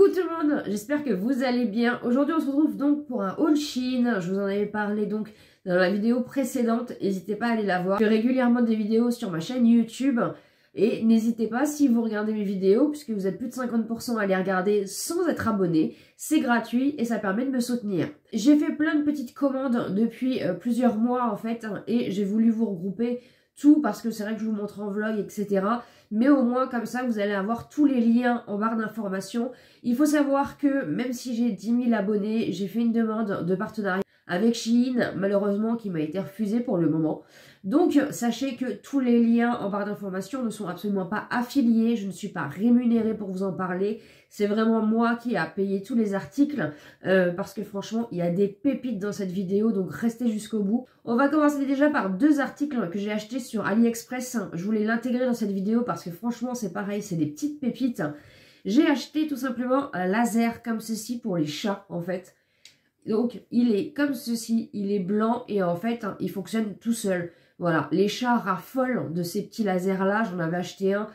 Coucou tout le monde, j'espère que vous allez bien. Aujourd'hui on se retrouve donc pour un haul Shein. Je vous en avais parlé donc dans la vidéo précédente, n'hésitez pas à aller la voir. Je fais régulièrement des vidéos sur ma chaîne YouTube et n'hésitez pas si vous regardez mes vidéos, puisque vous êtes plus de 50% à les regarder sans être abonné, c'est gratuit et ça permet de me soutenir. J'ai fait plein de petites commandes depuis plusieurs mois en fait et j'ai voulu vous regrouper tout parce que c'est vrai que je vous montre en vlog etc. Mais au moins comme ça vous allez avoir tous les liens en barre d'informations. Il faut savoir que même si j'ai 10 000 abonnés, j'ai fait une demande de partenariat avec Shein, malheureusement qui m'a été refusée pour le moment. Donc sachez que tous les liens en barre d'informations ne sont absolument pas affiliés, je ne suis pas rémunérée pour vous en parler. C'est vraiment moi qui a payé tous les articles parce que franchement il y a des pépites dans cette vidéo, donc restez jusqu'au bout. On va commencer déjà par deux articles que j'ai achetés sur AliExpress. Je voulais l'intégrer dans cette vidéo parce que franchement c'est pareil, c'est des petites pépites. J'ai acheté tout simplement un laser comme ceci pour les chats en fait. Donc il est comme ceci, il est blanc et en fait il fonctionne tout seul. Voilà, les chats raffolent de ces petits lasers là, j'en avais acheté un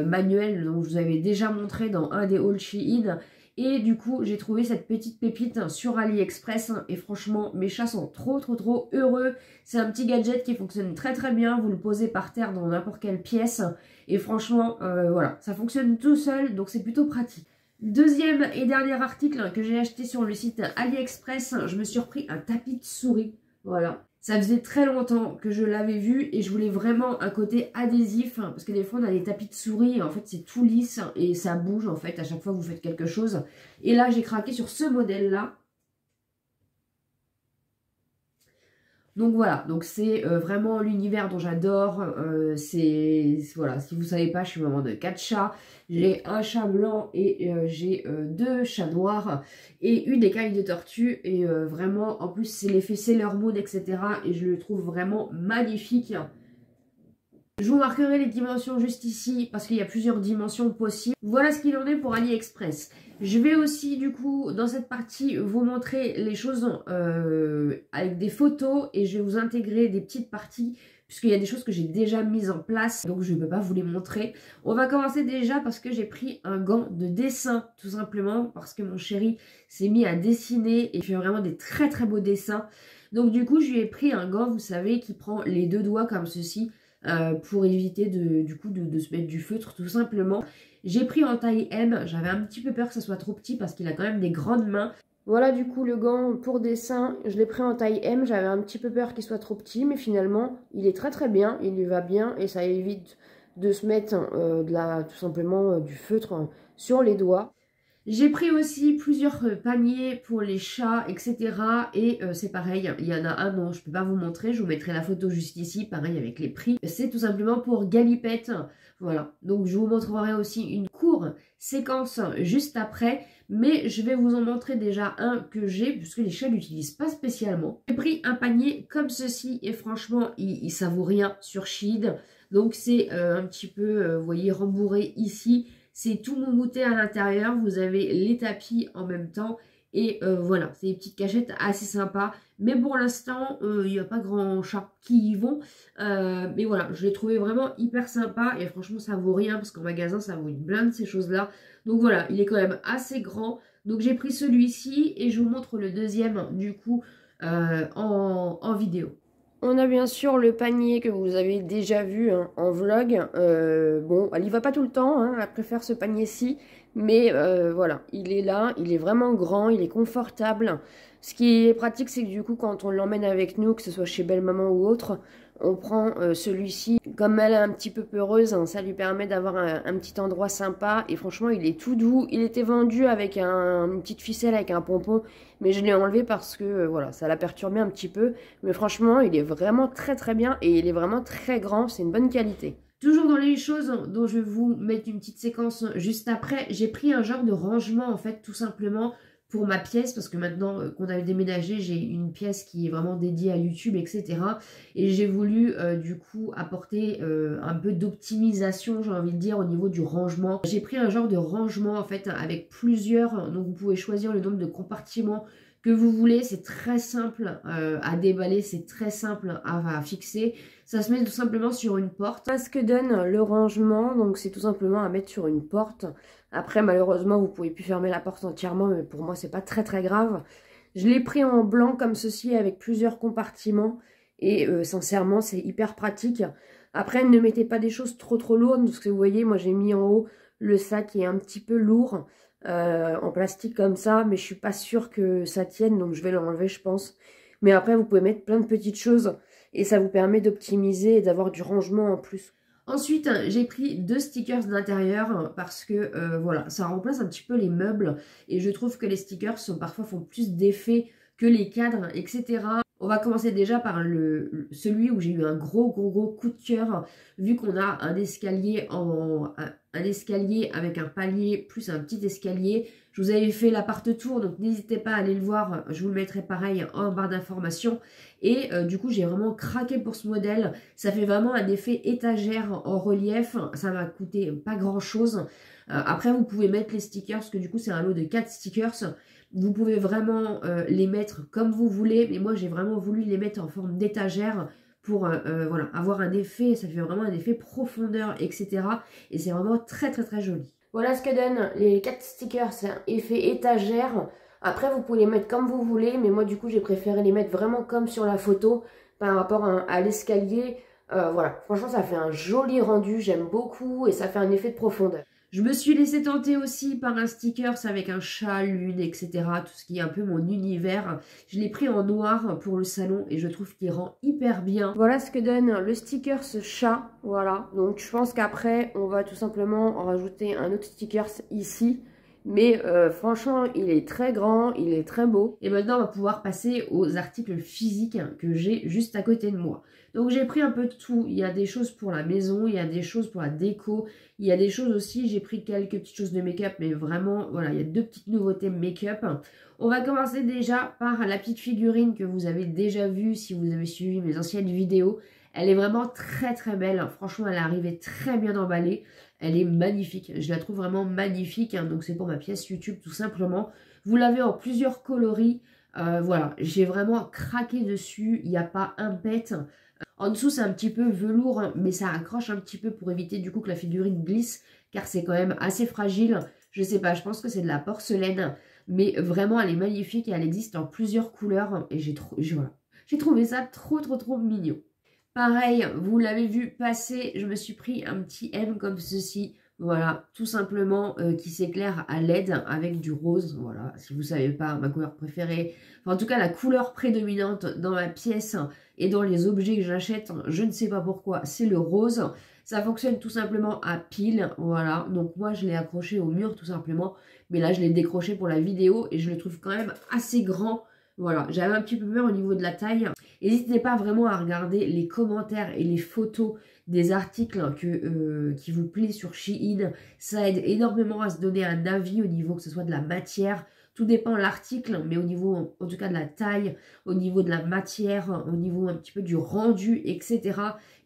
manuel dont je vous avais déjà montré dans un des hauls Shein. Et du coup j'ai trouvé cette petite pépite sur AliExpress et franchement mes chats sont trop heureux. C'est un petit gadget qui fonctionne très bien, vous le posez par terre dans n'importe quelle pièce et franchement voilà, ça fonctionne tout seul donc c'est plutôt pratique. Deuxième et dernier article que j'ai acheté sur le site AliExpress, je me suis repris un tapis de souris, voilà. Ça faisait très longtemps que je l'avais vu et je voulais vraiment un côté adhésif parce que des fois on a des tapis de souris et en fait c'est tout lisse et ça bouge en fait à chaque fois que vous faites quelque chose. Et là j'ai craqué sur ce modèle là. Donc voilà, donc c'est vraiment l'univers dont j'adore, voilà, si vous savez pas, je suis maman de 4 chats, j'ai un chat blanc et j'ai 2 chats noirs et une écaille de tortue et vraiment, en plus c'est l'effet Sailor Moon etc. et je le trouve vraiment magnifique. Je vous marquerai les dimensions juste ici parce qu'il y a plusieurs dimensions possibles. Voilà ce qu'il en est pour AliExpress. Je vais aussi du coup dans cette partie vous montrer les choses avec des photos et je vais vous intégrer des petites parties puisqu'il y a des choses que j'ai déjà mises en place donc je ne peux pas vous les montrer. On va commencer déjà parce que j'ai pris un gant de dessin tout simplement parce que mon chéri s'est mis à dessiner et il fait vraiment des très beaux dessins. Donc du coup je lui ai pris un gant, vous savez, qui prend les 2 doigts comme ceci. Pour éviter de se mettre du feutre tout simplement. J'ai pris en taille M, j'avais un petit peu peur que ça soit trop petit parce qu'il a quand même des grandes mains. Voilà du coup le gant pour dessin, je l'ai pris en taille M, j'avais un petit peu peur qu'il soit trop petit mais finalement il est très bien, il lui va bien et ça évite de se mettre tout simplement du feutre sur les doigts. J'ai pris aussi plusieurs paniers pour les chats, etc. Et c'est pareil, il y en a un dont je ne peux pas vous montrer, je vous mettrai la photo juste ici, pareil avec les prix. C'est tout simplement pour Galipette, voilà. Donc je vous montrerai aussi une courte séquence juste après, mais je vais vous en montrer déjà un que j'ai, puisque les chats l'utilisent pas spécialement. J'ai pris un panier comme ceci, et franchement, ça vaut rien sur Shein. Donc c'est un petit peu, vous voyez, rembourré ici. C'est tout moumouté à l'intérieur, vous avez les tapis en même temps et voilà, c'est des petites cachettes assez sympas. Mais pour l'instant, il n'y a pas grand chat qui y vont. Mais voilà, je l'ai trouvé vraiment hyper sympa et franchement ça vaut rien parce qu'en magasin ça vaut une blinde ces choses-là. Donc voilà, il est quand même assez grand. Donc j'ai pris celui-ci et je vous montre le deuxième du coup en vidéo. On a bien sûr le panier que vous avez déjà vu hein, en vlog. Bon, elle y va pas tout le temps, hein, elle préfère ce panier-ci. Mais voilà, il est là, il est vraiment grand, il est confortable. Ce qui est pratique, c'est que du coup, quand on l'emmène avec nous, que ce soit chez Belle Maman ou autre, on prend celui-ci. Comme elle est un petit peu peureuse, hein, ça lui permet d'avoir un petit endroit sympa. Et franchement, il est tout doux. Il était vendu avec une petite ficelle, avec un pompon. Mais je l'ai enlevé parce que voilà, ça l'a perturbé un petit peu. Mais franchement, il est vraiment très bien et il est vraiment très grand. C'est une bonne qualité. Toujours dans les choses dont je vais vous mettre une petite séquence juste après, j'ai pris un genre de rangement en fait tout simplement pour ma pièce parce que maintenant qu'on a déménagé, j'ai une pièce qui est vraiment dédiée à YouTube, etc. Et j'ai voulu du coup apporter un peu d'optimisation, j'ai envie de dire, au niveau du rangement. J'ai pris un genre de rangement en fait avec plusieurs, donc vous pouvez choisir le nombre de compartiments que vous voulez. C'est très simple à déballer, c'est très simple à fixer. Ça se met tout simplement sur une porte. Voilà ce que donne le rangement, donc c'est tout simplement à mettre sur une porte. Après malheureusement vous pouvez plus fermer la porte entièrement, mais pour moi c'est pas très grave. Je l'ai pris en blanc comme ceci avec plusieurs compartiments et sincèrement c'est hyper pratique. Après ne mettez pas des choses trop lourdes parce que vous voyez moi j'ai mis en haut le sac qui est un petit peu lourd en plastique comme ça, mais je suis pas sûre que ça tienne donc je vais l'enlever je pense. Mais après vous pouvez mettre plein de petites choses et ça vous permet d'optimiser et d'avoir du rangement en plus. Ensuite, j'ai pris 2 stickers d'intérieur parce que voilà, ça remplace un petit peu les meubles et je trouve que les stickers parfois font plus d'effet que les cadres, etc. On va commencer déjà par celui où j'ai eu un gros coup de cœur vu qu'on a un escalier un escalier avec un palier plus un petit escalier. Je vous avais fait l'appart-tour, donc n'hésitez pas à aller le voir. Je vous le mettrai pareil en barre d'informations. Et du coup, j'ai vraiment craqué pour ce modèle. Ça fait vraiment un effet étagère en relief. Ça m'a coûté pas grand-chose. Après, vous pouvez mettre les stickers, parce que du coup, c'est un lot de 4 stickers. Vous pouvez vraiment les mettre comme vous voulez. Mais moi, j'ai vraiment voulu les mettre en forme d'étagère pour voilà, avoir un effet. Ça fait vraiment un effet profondeur, etc. Et c'est vraiment très joli. Voilà ce que donnent les 4 stickers, c'est un effet étagère. Après, vous pouvez les mettre comme vous voulez, mais moi, du coup, j'ai préféré les mettre vraiment comme sur la photo par rapport à l'escalier. Voilà, franchement, ça fait un joli rendu, j'aime beaucoup et ça fait un effet de profondeur. Je me suis laissée tenter aussi par un sticker avec un chat, lune, etc. Tout ce qui est un peu mon univers. Je l'ai pris en noir pour le salon et je trouve qu'il rend hyper bien. Voilà ce que donne le sticker ce chat. Voilà, donc je pense qu'après, on va tout simplement rajouter un autre sticker ici. Mais franchement, il est très grand, il est très beau. Et maintenant, on va pouvoir passer aux articles physiques que j'ai juste à côté de moi. Donc j'ai pris un peu de tout. Il y a des choses pour la maison, il y a des choses pour la déco. Il y a des choses aussi, j'ai pris quelques petites choses de make-up, mais vraiment, voilà, il y a 2 petites nouveautés make-up. On va commencer déjà par la petite figurine que vous avez déjà vue si vous avez suivi mes anciennes vidéos. Elle est vraiment très belle. Franchement, elle est arrivée très bien emballée. Elle est magnifique. Je la trouve vraiment magnifique. Hein. Donc, c'est pour ma pièce YouTube, tout simplement. Vous l'avez en plusieurs coloris. Voilà, j'ai vraiment craqué dessus. Il n'y a pas un pet. En dessous, c'est un petit peu velours, hein, mais ça accroche un petit peu pour éviter du coup que la figurine glisse, car c'est quand même assez fragile. Je sais pas, je pense que c'est de la porcelaine, mais vraiment, elle est magnifique et elle existe en plusieurs couleurs. Et voilà. J'ai trouvé ça trop mignon. Pareil, vous l'avez vu passer, je me suis pris un petit M comme ceci. Voilà, tout simplement qui s'éclaire à LED avec du rose. Voilà, si vous ne savez pas, ma couleur préférée. Enfin, en tout cas, la couleur prédominante dans ma pièce et dans les objets que j'achète, je ne sais pas pourquoi, c'est le rose. Ça fonctionne tout simplement à pile. Voilà, donc moi, je l'ai accroché au mur tout simplement. Mais là, je l'ai décroché pour la vidéo et je le trouve quand même assez grand. Voilà, j'avais un petit peu peur au niveau de la taille. N'hésitez pas vraiment à regarder les commentaires et les photos des articles qui vous plaisent sur Shein. Ça aide énormément à se donner un avis au niveau que ce soit de la matière. Tout dépend de l'article, mais au niveau en tout cas de la taille, au niveau de la matière, au niveau un petit peu du rendu, etc.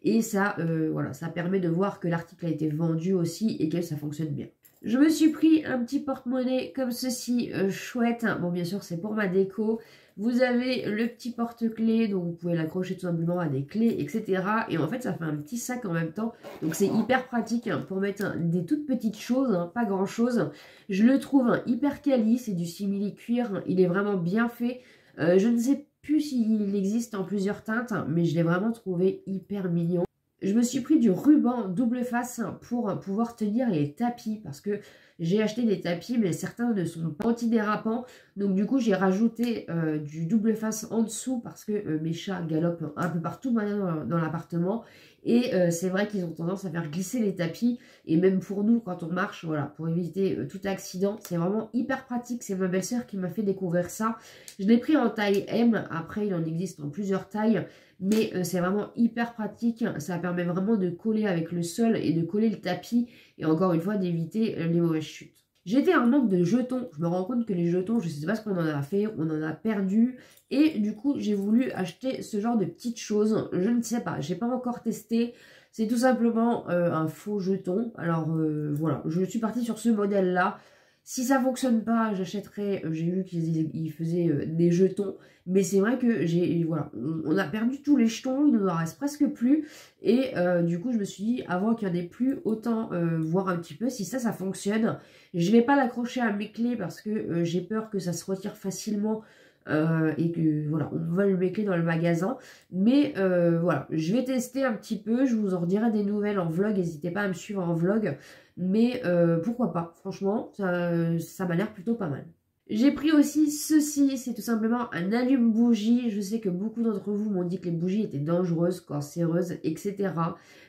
Et ça, voilà, ça permet de voir que l'article a été vendu aussi et que ça fonctionne bien. Je me suis pris un petit porte-monnaie comme ceci, chouette. Bon, bien sûr, c'est pour ma déco. Vous avez le petit porte-clés, donc vous pouvez l'accrocher tout simplement à des clés, etc. Et en fait, ça fait un petit sac en même temps. Donc, c'est hyper pratique hein, pour mettre des toutes petites choses, hein, pas grand-chose. Je le trouve hein, hyper quali, c'est du simili-cuir. Il est vraiment bien fait. Je ne sais plus s'il existe en plusieurs teintes, mais je l'ai vraiment trouvé hyper mignon. Je me suis pris du ruban double face pour pouvoir tenir les tapis parce que j'ai acheté des tapis mais certains ne sont pas antidérapants. Donc du coup j'ai rajouté du double face en dessous parce que mes chats galopent un peu partout maintenant dans l'appartement. Et c'est vrai qu'ils ont tendance à faire glisser les tapis. Et même pour nous quand on marche, voilà, pour éviter tout accident, c'est vraiment hyper pratique. C'est ma belle-sœur qui m'a fait découvrir ça. Je l'ai pris en taille M, après il en existe en plusieurs tailles. Mais c'est vraiment hyper pratique, ça permet vraiment de coller avec le sol et de coller le tapis et encore une fois d'éviter les mauvaises chutes. J'étais en manque de jetons, je me rends compte que les jetons, je ne sais pas ce qu'on en a fait, on en a perdu et du coup j'ai voulu acheter ce genre de petites choses, je ne sais pas, j'ai pas encore testé, c'est tout simplement un faux jeton. Alors voilà, je suis partie sur ce modèle là. Si ça fonctionne pas, j'achèterai, j'ai vu qu'ils faisaient des jetons, mais c'est vrai que voilà, on a perdu tous les jetons, il nous en reste presque plus, et du coup je me suis dit, avant qu'il n'y en ait plus, autant voir un petit peu si ça fonctionne. Je vais pas l'accrocher à mes clés parce que j'ai peur que ça se retire facilement, et que voilà, on vole mes clés dans le magasin, mais voilà, je vais tester un petit peu, je vous en redirai des nouvelles en vlog, n'hésitez pas à me suivre en vlog. Mais pourquoi pas, franchement, ça m'a l'air plutôt pas mal. J'ai pris aussi ceci, c'est tout simplement un allume-bougie. Je sais que beaucoup d'entre vous m'ont dit que les bougies étaient dangereuses, cancéreuses, etc.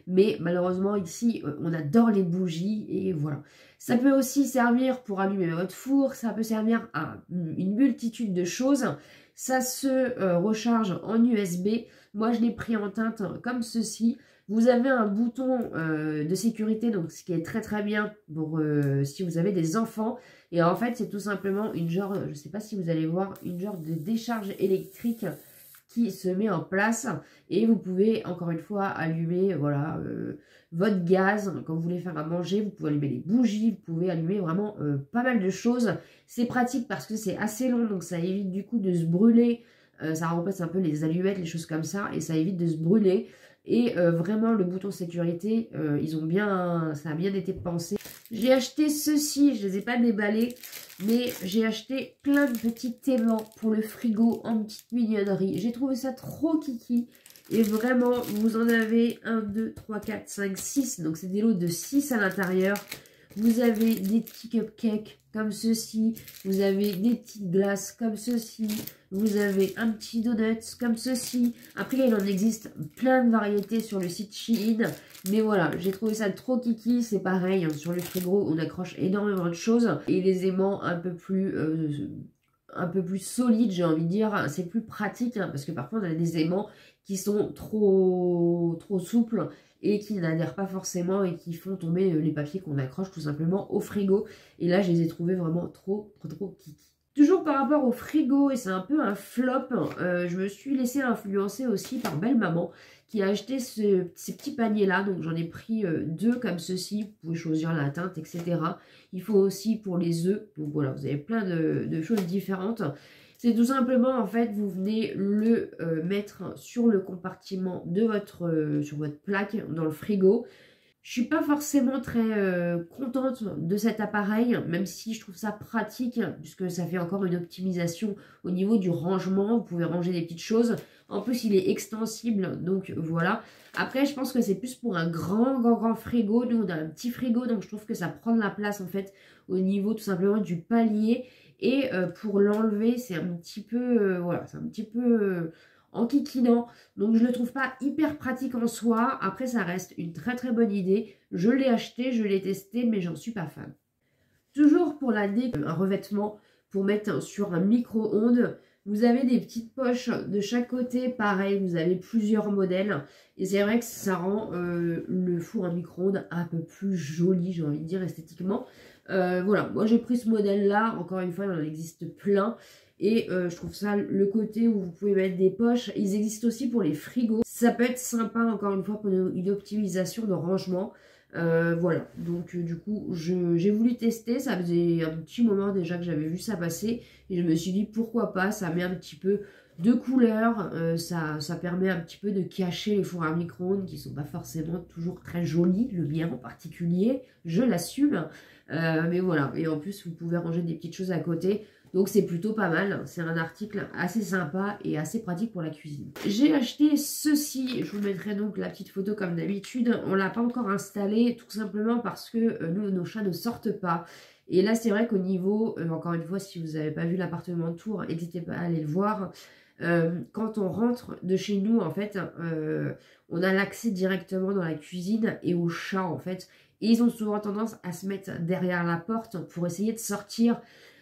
Mais malheureusement, ici, on adore les bougies et voilà. Ça peut aussi servir pour allumer votre four, ça peut servir à une multitude de choses. Ça se recharge en USB. Moi, je l'ai pris en teinte comme ceci. Vous avez un bouton de sécurité, donc ce qui est très très bien pour si vous avez des enfants. Et en fait, c'est tout simplement une genre, je ne sais pas si vous allez voir, une genre de décharge électrique qui se met en place. Et vous pouvez, encore une fois, allumer voilà, votre gaz. Quand vous voulez faire à manger, vous pouvez allumer les bougies, vous pouvez allumer vraiment pas mal de choses. C'est pratique parce que c'est assez long, donc ça évite du coup de se brûler. Ça remplace un peu les allumettes, les choses comme ça, et ça évite de se brûler. Et vraiment, le bouton sécurité, ça a bien été pensé. J'ai acheté ceci, je ne les ai pas déballés, mais j'ai acheté plein de petits aimants pour le frigo en petite mignonnerie. J'ai trouvé ça trop kiki. Et vraiment, vous en avez 1, 2, 3, 4, 5, 6. Donc, c'est des lots de 6 à l'intérieur. Vous avez des petits cupcakes comme ceci. Vous avez des petites glaces comme ceci. Vous avez un petit donut comme ceci. Après, il en existe plein de variétés sur le site Shein. Mais voilà, j'ai trouvé ça trop kiki. C'est pareil, hein, sur le frigo, on accroche énormément de choses. Et les aimants un peu plus solides, j'ai envie de dire. C'est plus pratique, hein, parce que parfois, on a des aimants qui sont trop souples et qui n'adhèrent pas forcément et qui font tomber les papiers qu'on accroche tout simplement au frigo. Et là, je les ai trouvés vraiment trop kiki. Toujours par rapport au frigo, et c'est un peu un flop, je me suis laissée influencer aussi par Belle Maman qui a acheté ces petits paniers-là. Donc j'en ai pris 2 comme ceci, vous pouvez choisir la teinte, etc. Il faut aussi pour les œufs, donc voilà, vous avez plein de choses différentes. C'est tout simplement, en fait, vous venez le mettre sur le compartiment de sur votre plaque dans le frigo. Je suis pas forcément très contente de cet appareil, même si je trouve ça pratique, puisque ça fait encore une optimisation au niveau du rangement. Vous pouvez ranger des petites choses. En plus, il est extensible, donc voilà. Après, je pense que c'est plus pour un grand frigo. Nous, on a un petit frigo, donc je trouve que ça prend de la place, en fait, au niveau tout simplement du palier. Et pour l'enlever, c'est un petit peu, voilà, c'est un petit peu enquiquinant. Donc je ne le trouve pas hyper pratique en soi. Après, ça reste une très bonne idée. Je l'ai acheté, je l'ai testé, mais j'en suis pas fan. Toujours pour la déco, un revêtement pour mettre sur un micro-ondes. Vous avez des petites poches de chaque côté, pareil, vous avez plusieurs modèles. Et c'est vrai que ça rend le four à micro-ondes un peu plus joli, j'ai envie de dire, esthétiquement. Voilà, moi j'ai pris ce modèle-là, encore une fois, il en existe plein. Et je trouve ça, le côté où vous pouvez mettre des poches, ils existent aussi pour les frigos. Ça peut être sympa, encore une fois, pour une optimisation de rangement. Voilà, donc du coup, j'ai voulu tester. Ça faisait un petit moment déjà que j'avais vu ça passer. Et je me suis dit, pourquoi pas, ça met un petit peu de couleur. Ça permet un petit peu de cacher les fours à micro-ondes qui ne sont pas forcément toujours très jolis. Le mien en particulier, je l'assume. Mais voilà, et en plus, vous pouvez ranger des petites choses à côté. Donc c'est plutôt pas mal, c'est un article assez sympa et assez pratique pour la cuisine. J'ai acheté ceci, je vous mettrai donc la petite photo comme d'habitude. On ne l'a pas encore installé tout simplement parce que nous, nos chats ne sortent pas. Et là c'est vrai qu'au niveau, encore une fois si vous n'avez pas vu l'appartement de Tours, n'hésitez pas à aller le voir. Quand on rentre de chez nous en fait, on a l'accès directement dans la cuisine et aux chats en fait. Et ils ont souvent tendance à se mettre derrière la porte pour essayer de sortir.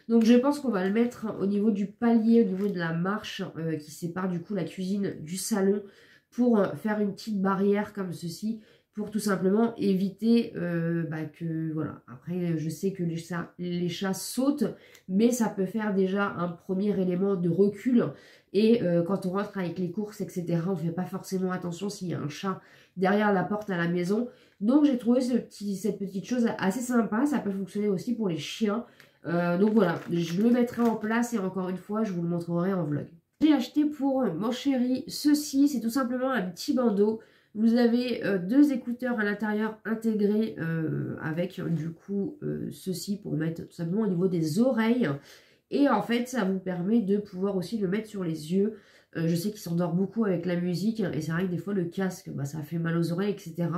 Donc je pense qu'on va le mettre au niveau du palier, au niveau de la marche qui sépare du coup la cuisine du salon pour faire une petite barrière comme ceci pour tout simplement éviter que voilà. Après je sais que les chats sautent mais ça peut faire déjà un premier élément de recul et quand on rentre avec les courses etc. on ne fait pas forcément attention s'il y a un chat derrière la porte à la maison. Donc j'ai trouvé cette petite chose assez sympa, ça peut fonctionner aussi pour les chiens. Donc voilà, je le mettrai en place et encore une fois, je vous le montrerai en vlog. J'ai acheté pour mon chéri ceci, c'est tout simplement un petit bandeau. Vous avez deux écouteurs à l'intérieur intégrés avec du coup ceci pour mettre tout simplement au niveau des oreilles. Et en fait, ça vous permet de pouvoir aussi le mettre sur les yeux. Je sais qu'il s'endort beaucoup avec la musique et c'est vrai que des fois le casque, bah, ça fait mal aux oreilles, etc.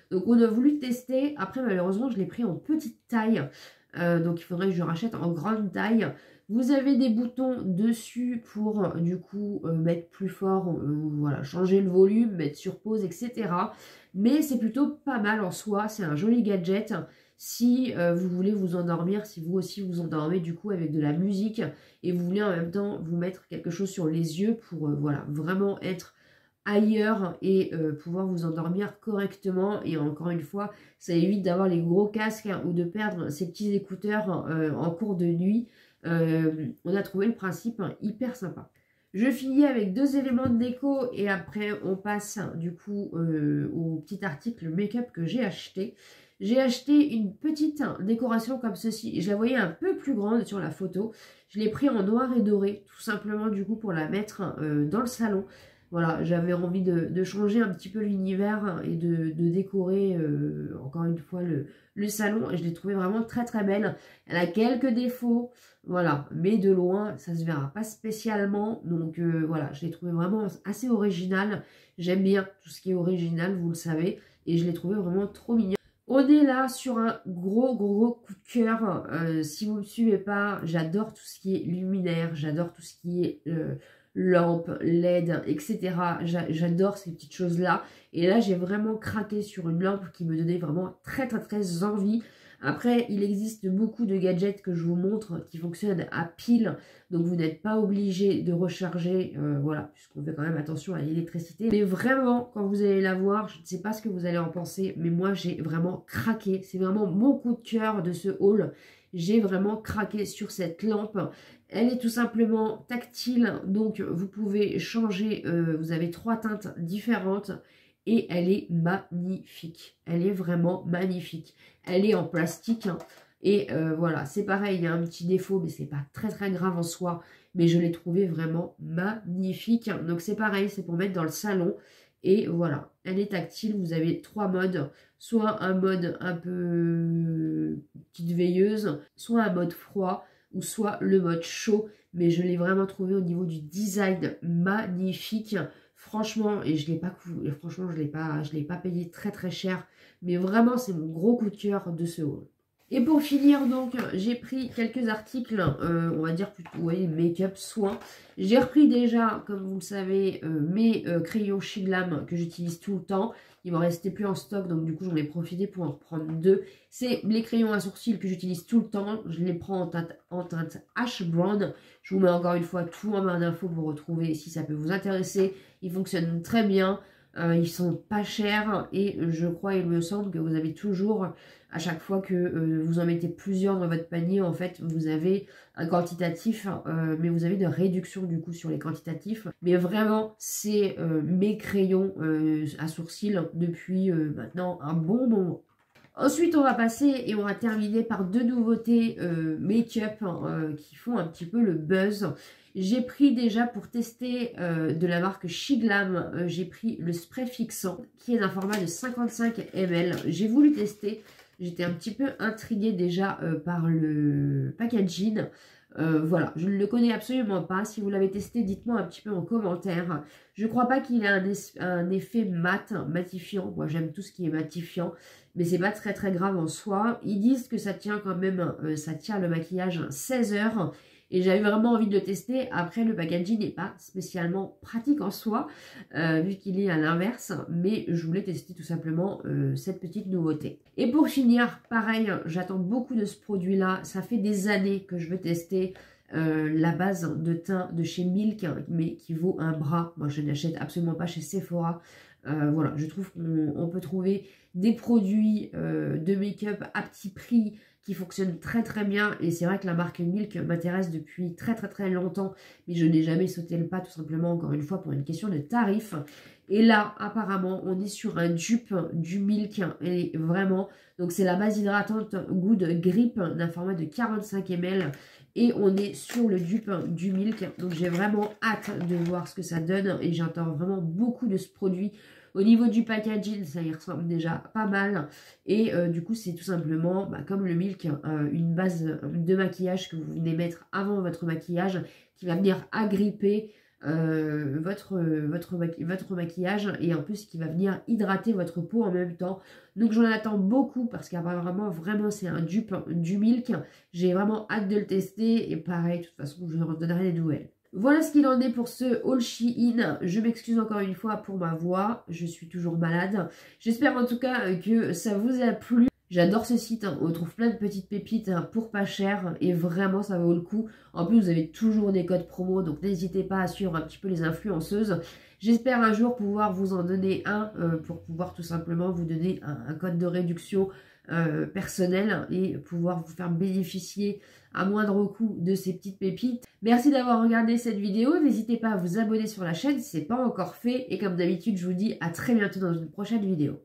Donc on a voulu tester. Après, malheureusement, je l'ai pris en petite taille. Donc il faudrait que je rachète en grande taille. Vous avez des boutons dessus pour du coup mettre plus fort, voilà, changer le volume, mettre sur pause, etc. Mais c'est plutôt pas mal en soi, c'est un joli gadget si vous voulez vous endormir, si vous aussi vous endormez du coup avec de la musique et vous voulez en même temps vous mettre quelque chose sur les yeux pour voilà, vraiment être ailleurs et pouvoir vous endormir correctement. Et encore une fois, ça évite d'avoir les gros casques ou de perdre ces petits écouteurs en cours de nuit. On a trouvé le principe hyper sympa. Je finis avec deux éléments de déco et après on passe du coup au petit article make-up que j'ai acheté. J'ai acheté une petite décoration comme ceci. Je la voyais un peu plus grande sur la photo. Je l'ai pris en noir et doré, tout simplement du coup pour la mettre dans le salon. Voilà, j'avais envie de changer un petit peu l'univers et de décorer encore une fois le salon. Et je l'ai trouvée vraiment très très belle. Elle a quelques défauts, voilà, mais de loin, ça se verra pas spécialement. Donc voilà, je l'ai trouvée vraiment assez originale. J'aime bien tout ce qui est original, vous le savez. Et je l'ai trouvée vraiment trop mignonne. On est là sur un gros coup de cœur. Si vous ne me suivez pas, j'adore tout ce qui est luminaire, j'adore tout ce qui est lampe, LED, etc. J'adore ces petites choses-là. Et là, j'ai vraiment craqué sur une lampe qui me donnait vraiment très envie. Après, il existe beaucoup de gadgets que je vous montre qui fonctionnent à pile. Donc, vous n'êtes pas obligé de recharger, voilà, puisqu'on fait quand même attention à l'électricité. Mais vraiment, quand vous allez la voir, je ne sais pas ce que vous allez en penser, mais moi, j'ai vraiment craqué. C'est vraiment mon coup de cœur de ce haul. J'ai vraiment craqué sur cette lampe. Elle est tout simplement tactile, donc vous pouvez changer, vous avez 3 teintes différentes. Et elle est magnifique. Elle est vraiment magnifique. Elle est en plastique. Hein, et voilà, c'est pareil, il y a un petit défaut, mais c'est pas très grave en soi. Mais je l'ai trouvé vraiment magnifique. Donc c'est pareil, c'est pour mettre dans le salon. Et voilà, elle est tactile. Vous avez 3 modes. Soit un mode un peu petite veilleuse, soit un mode froid, ou soit le mode chaud. Mais je l'ai vraiment trouvé au niveau du design magnifique. Franchement, et je l'ai pas, franchement, je l'ai pas payé très cher, mais vraiment c'est mon gros coup de cœur de ce haul. Et pour finir donc, j'ai pris quelques articles, on va dire plutôt, ouais, make-up, soins. J'ai repris déjà, comme vous le savez, mes crayons Shiglam que j'utilise tout le temps. Il m'en restait plus en stock, donc du coup j'en ai profité pour en reprendre deux. C'est les crayons à sourcils que j'utilise tout le temps. Je les prends en teinte Ash Brown. Je vous mets encore une fois tout en barre d'infos pour retrouver si ça peut vous intéresser. Ils fonctionnent très bien. Ils sont pas chers et je crois, il me semble que vous avez toujours, à chaque fois que vous en mettez plusieurs dans votre panier, en fait, vous avez un quantitatif, mais vous avez de réduction du coup sur les quantitatifs. Mais vraiment, c'est mes crayons à sourcils depuis maintenant un bon moment. Ensuite, on va passer et on va terminer par deux nouveautés make-up qui font un petit peu le buzz. J'ai pris déjà pour tester de la marque Shiglam, j'ai pris le spray fixant qui est d'un format de 55 ml. J'ai voulu tester, j'étais un petit peu intriguée déjà par le packaging. Voilà, je ne le connais absolument pas. Si vous l'avez testé, dites-moi un petit peu en commentaire. Je ne crois pas qu'il ait un effet mat, matifiant. Moi, j'aime tout ce qui est matifiant, mais c'est pas très grave en soi. Ils disent que ça tient quand même, ça tient le maquillage 16 heures. Et j'avais vraiment envie de le tester. Après, le packaging n'est pas spécialement pratique en soi, vu qu'il est à l'inverse. Mais je voulais tester tout simplement cette petite nouveauté. Et pour finir, pareil, j'attends beaucoup de ce produit-là. Ça fait des années que je veux tester la base de teint de chez Milk, mais qui vaut un bras. Moi, je n'achète absolument pas chez Sephora. Voilà, je trouve qu'on peut trouver des produits de make-up à petit prix qui fonctionne très très bien. Et c'est vrai que la marque Milk m'intéresse depuis très très très longtemps, mais je n'ai jamais sauté le pas, tout simplement, encore une fois, pour une question de tarif. Et là, apparemment, on est sur un dupe du Milk, et vraiment, donc c'est la base hydratante Good Grip d'un format de 45 ml, et on est sur le dupe du Milk. Donc j'ai vraiment hâte de voir ce que ça donne, et j'attends vraiment beaucoup de ce produit. Au niveau du packaging, ça y ressemble déjà pas mal, et du coup c'est tout simplement, comme le Milk, une base de maquillage que vous venez mettre avant votre maquillage, qui va venir agripper votre maquillage, et en plus qui va venir hydrater votre peau en même temps. Donc j'en attends beaucoup parce qu'apparemment vraiment c'est un dupe du Milk. J'ai vraiment hâte de le tester, et pareil, de toute façon je vous donnerai des nouvelles. Voilà ce qu'il en est pour ce haul Shein. Je m'excuse encore une fois pour ma voix, je suis toujours malade. J'espère en tout cas que ça vous a plu. J'adore ce site, on trouve plein de petites pépites pour pas cher, et vraiment ça vaut le coup. En plus vous avez toujours des codes promo, donc n'hésitez pas à suivre un petit peu les influenceuses. J'espère un jour pouvoir vous en donner un pour pouvoir tout simplement vous donner un code de réduction personnel et pouvoir vous faire bénéficier à moindre coût de ces petites pépites. Merci d'avoir regardé cette vidéo, n'hésitez pas à vous abonner sur la chaîne si ce n'est pas encore fait, et comme d'habitude je vous dis à très bientôt dans une prochaine vidéo.